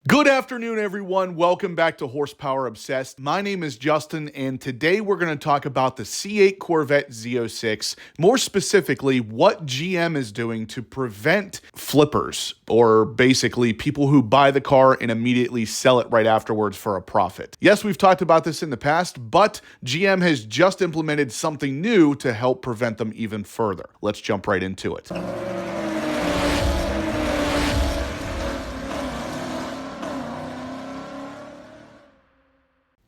Good afternoon, everyone. Welcome back to Horsepower Obsessed. My name is Justin, and today we're going to talk about the C8 Corvette Z06. More specifically, what GM is doing to prevent flippers, or basically people who buy the car and immediately sell it right afterwards for a profit. Yes, we've talked about this in the past, but GM has just implemented something new to help prevent them even further. Let's jump right into it.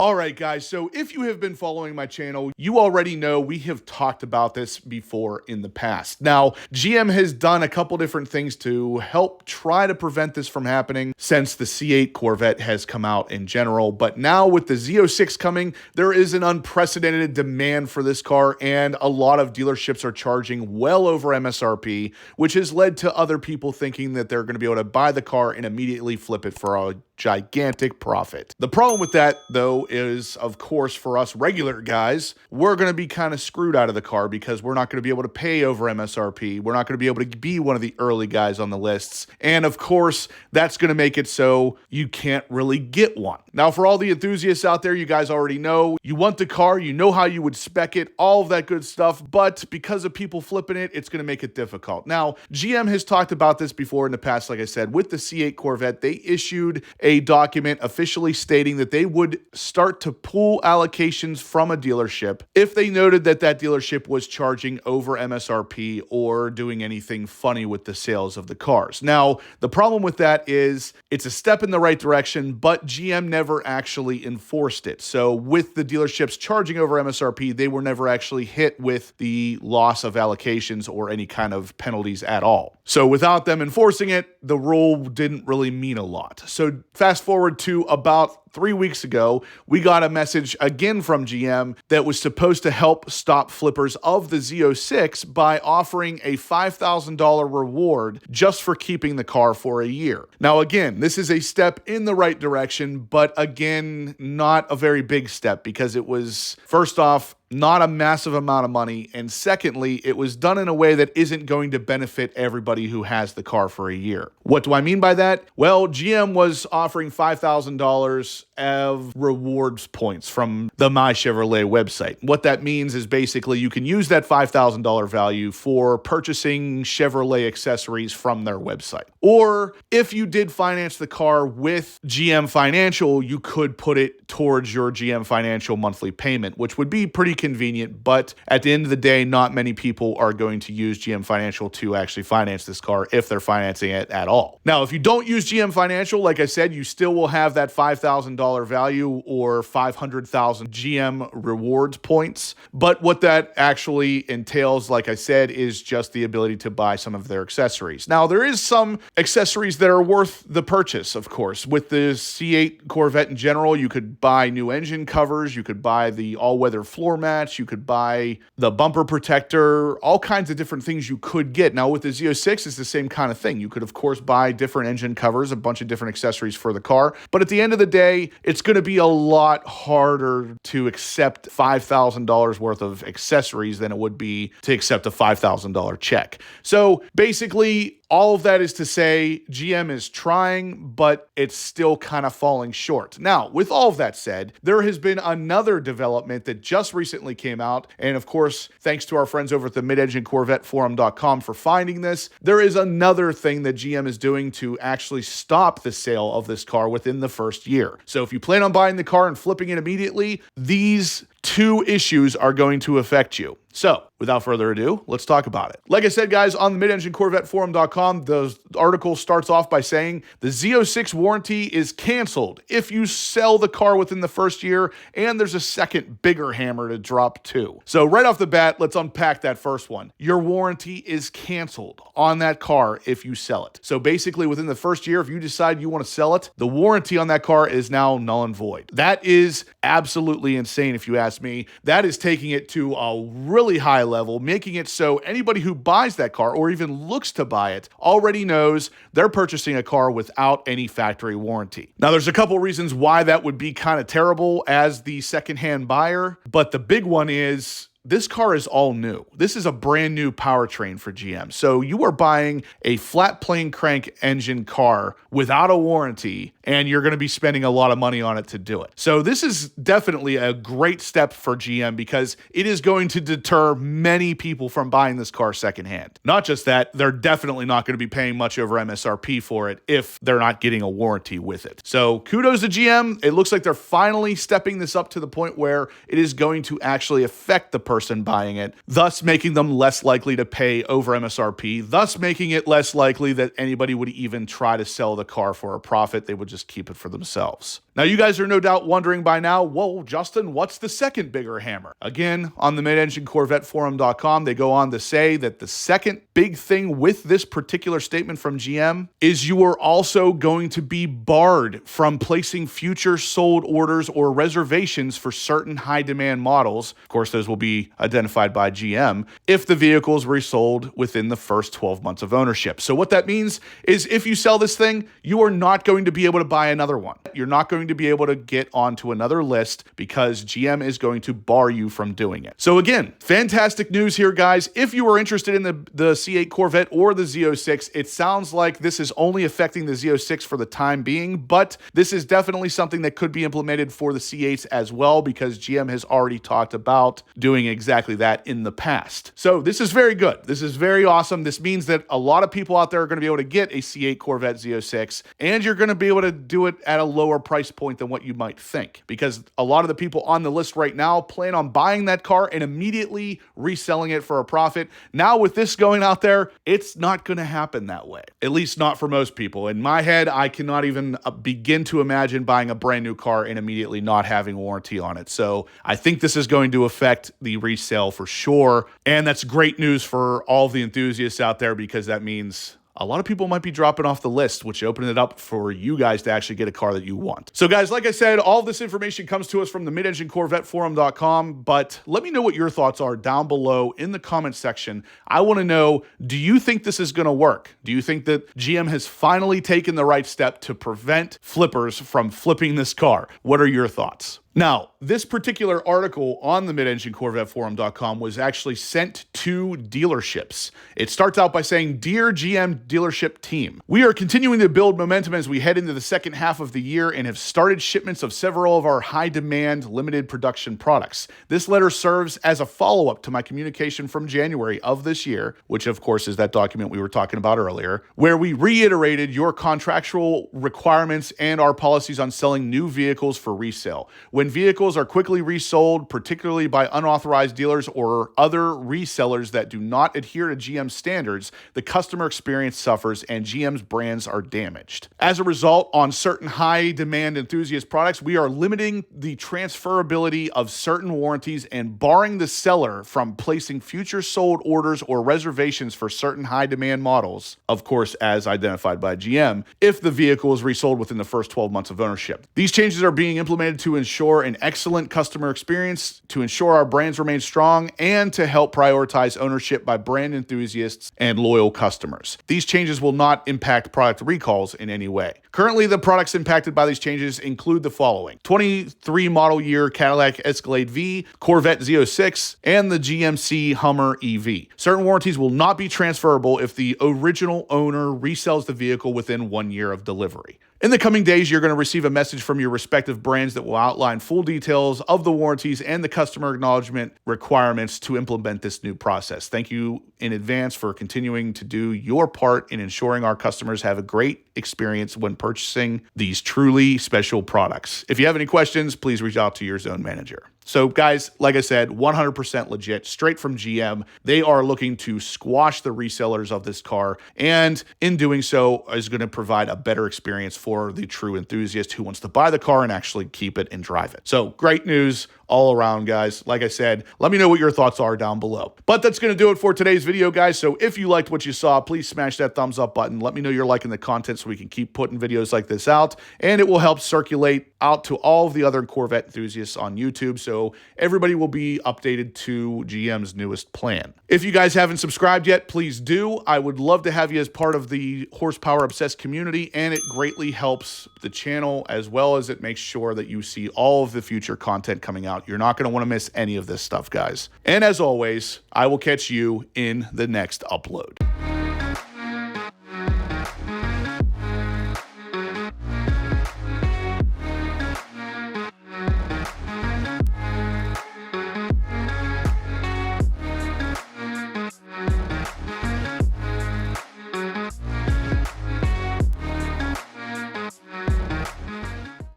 All right, guys, so if you have been following my channel, you already know we have talked about this before in the past. Now, GM has done a couple different things to help try to prevent this from happening since the C8 Corvette has come out in general, but now with the Z06 coming, there is an unprecedented demand for this car, and a lot of dealerships are charging well over MSRP, which has led to other people thinking that they're going to be able to buy the car and immediately flip it for a gigantic profit. The problem with that, though, is, of course, for us regular guys, we're going to be kind of screwed out of the car because we're not going to be able to pay over MSRP. We're not going to be able to be one of the early guys on the lists. And of course, that's going to make it so you can't really get one. Now, for all the enthusiasts out there, you guys already know you want the car, you know how you would spec it, all of that good stuff. But because of people flipping it, it's going to make it difficult. Now, GM has talked about this before in the past. Like I said, with the C8 Corvette, they issued a document officially stating that they would start to pull allocations from a dealership if they noted that that dealership was charging over MSRP or doing anything funny with the sales of the cars. Now, the problem with that is it's a step in the right direction, but GM never actually enforced it. So with the dealerships charging over MSRP, they were never actually hit with the loss of allocations or any kind of penalties at all. So without them enforcing it, the rule didn't really mean a lot. So fast forward to about 3 weeks ago, we got a message again from GM that was supposed to help stop flippers of the Z06 by offering a $5,000 reward just for keeping the car for a year. Now, again, this is a step in the right direction, but again, not a very big step because it was, first off, not a massive amount of money, and secondly, it was done in a way that isn't going to benefit everybody who has the car for a year. What do I mean by that? Well, GM was offering $5,000 of rewards points from the My Chevrolet website. What that means is basically you can use that $5,000 value for purchasing Chevrolet accessories from their website. Or if you did finance the car with GM Financial, you could put it towards your GM Financial monthly payment, which would be pretty convenient, but at the end of the day, not many people are going to use GM Financial to actually finance this car if they're financing it at all. Now, if you don't use GM Financial, like I said, you still will have that $5,000 value or 500,000 GM rewards points. But what that actually entails, like I said, is just the ability to buy some of their accessories. Now, there is some accessories that are worth the purchase, of course. With the C8 Corvette in general, you could buy new engine covers, you could buy the all-weather floor mat, you could buy the bumper protector, all kinds of different things you could get. Now with the Z06, it's the same kind of thing. You could, of course, buy different engine covers, a bunch of different accessories for the car. But at the end of the day, it's going to be a lot harder to accept $5,000 worth of accessories than it would be to accept a $5,000 check. So basically, all of that is to say GM is trying, but it's still kind of falling short. Now, with all of that said, there has been another development that just recently came out. And of course, thanks to our friends over at the midenginecorvetteforum.com for finding this. There is another thing that GM is doing to actually stop the sale of this car within the first year. So if you plan on buying the car and flipping it immediately, these two issues are going to affect you. So, without further ado, let's talk about it. Like I said, guys, on the midenginecorvetteforum.com, the article starts off by saying the Z06 warranty is canceled if you sell the car within the first year, and there's a second bigger hammer to drop too. So right off the bat, let's unpack that first one. Your warranty is canceled on that car if you sell it. So basically, within the first year, if you decide you want to sell it, the warranty on that car is now null and void. That is absolutely insane if you ask me. That is taking it to a really high level, making it so anybody who buys that car or even looks to buy it already knows they're purchasing a car without any factory warranty. Now, there's a couple reasons why that would be kind of terrible as the secondhand buyer, but the big one is this car is all new. This is a brand new powertrain for GM. So you are buying a flat plane crank engine car without a warranty, and you're going to be spending a lot of money on it to do it. So this is definitely a great step for GM because it is going to deter many people from buying this car secondhand. Not just that, they're definitely not going to be paying much over MSRP for it if they're not getting a warranty with it. So kudos to GM. It looks like they're finally stepping this up to the point where it is going to actually affect the person buying it, thus making them less likely to pay over MSRP, thus making it less likely that anybody would even try to sell the car for a profit. They would just keep it for themselves. Now, you guys are no doubt wondering by now, whoa, Justin, what's the second bigger hammer? Again, on the mid-engine Corvette forum.com, they go on to say that the second big thing with this particular statement from GM is you are also going to be barred from placing future sold orders or reservations for certain high-demand models. Of course, those will be identified by GM if the vehicles were resold within the first 12 months of ownership. So what that means is if you sell this thing, you are not going to be able to buy another one. You're not going to be able to get onto another list because GM is going to bar you from doing it. So again, fantastic news here, guys. If you are interested in the C8 Corvette or the Z06, it sounds like this is only affecting the Z06 for the time being, but this is definitely something that could be implemented for the C8s as well because GM has already talked about doing exactly that in the past. So this is very good. This is very awesome. This means that a lot of people out there are going to be able to get a C8 Corvette Z06, and you're going to be able to do it at a lower price point than what you might think, because a lot of the people on the list right now plan on buying that car and immediately reselling it for a profit. Now with this going out there, it's not going to happen that way, at least not for most people. In my head, I cannot even begin to imagine buying a brand new car and immediately not having warranty on it. So I think this is going to affect the resale for sure, and that's great news for all of the enthusiasts out there because that means a lot of people might be dropping off the list, which opened it up for you guys to actually get a car that you want. So guys, like I said, all of this information comes to us from the mid-engine Corvette forum.com, but let me know what your thoughts are down below in the comment section. I want to know, do you think this is going to work? Do you think that GM has finally taken the right step to prevent flippers from flipping this car? What are your thoughts? Now, this particular article on the mid-engine Corvette forum.com was actually sent to dealerships. It starts out by saying, "Dear GM dealership team, we are continuing to build momentum as we head into the second half of the year and have started shipments of several of our high-demand limited production products. This letter serves as a follow-up to my communication from January of this year," which of course is that document we were talking about earlier, "where we reiterated your contractual requirements and our policies on selling new vehicles for resale. When vehicles are quickly resold, particularly by unauthorized dealers or other resellers that do not adhere to GM standards, the customer experience suffers and GM's brands are damaged. As a result, on certain high-demand enthusiast products, we are limiting the transferability of certain warranties and barring the seller from placing future sold orders or reservations for certain high-demand models, of course, as identified by GM, if the vehicle is resold within the first 12 months of ownership. These changes are being implemented to ensure an excellent customer experience, to ensure our brands remain strong, and to help prioritize ownership by brand enthusiasts and loyal customers. These changes will not impact product recalls in any way. Currently, the products impacted by these changes include the following: 23 model year Cadillac Escalade V, Corvette Z06, and the GMC Hummer EV. Certain warranties will not be transferable if the original owner resells the vehicle within 1 year of delivery. In the coming days, you're going to receive a message from your respective brands that will outline full details of the warranties and the customer acknowledgement requirements to implement this new process. Thank you in advance for continuing to do your part in ensuring our customers have a great experience when purchasing these truly special products. If you have any questions, please reach out to your zone manager. So guys, like I said, 100% legit, straight from GM. They are looking to squash the resellers of this car, and in doing so is going to provide a better experience for the true enthusiast who wants to buy the car and actually keep it and drive it. So great news all around, guys. Like I said, let me know what your thoughts are down below. But that's going to do it for today's video, guys. So if you liked what you saw, please smash that thumbs up button. Let me know you're liking the content so we can keep putting videos like this out, and it will help circulate out to all of the other Corvette enthusiasts on YouTube. So so everybody will be updated to GM's newest plan. If you guys haven't subscribed yet, please do. I would love to have you as part of the Horsepower Obsessed community, and it greatly helps the channel as well as it makes sure that you see all of the future content coming out. You're not going to want to miss any of this stuff, guys. And as always, I will catch you in the next upload.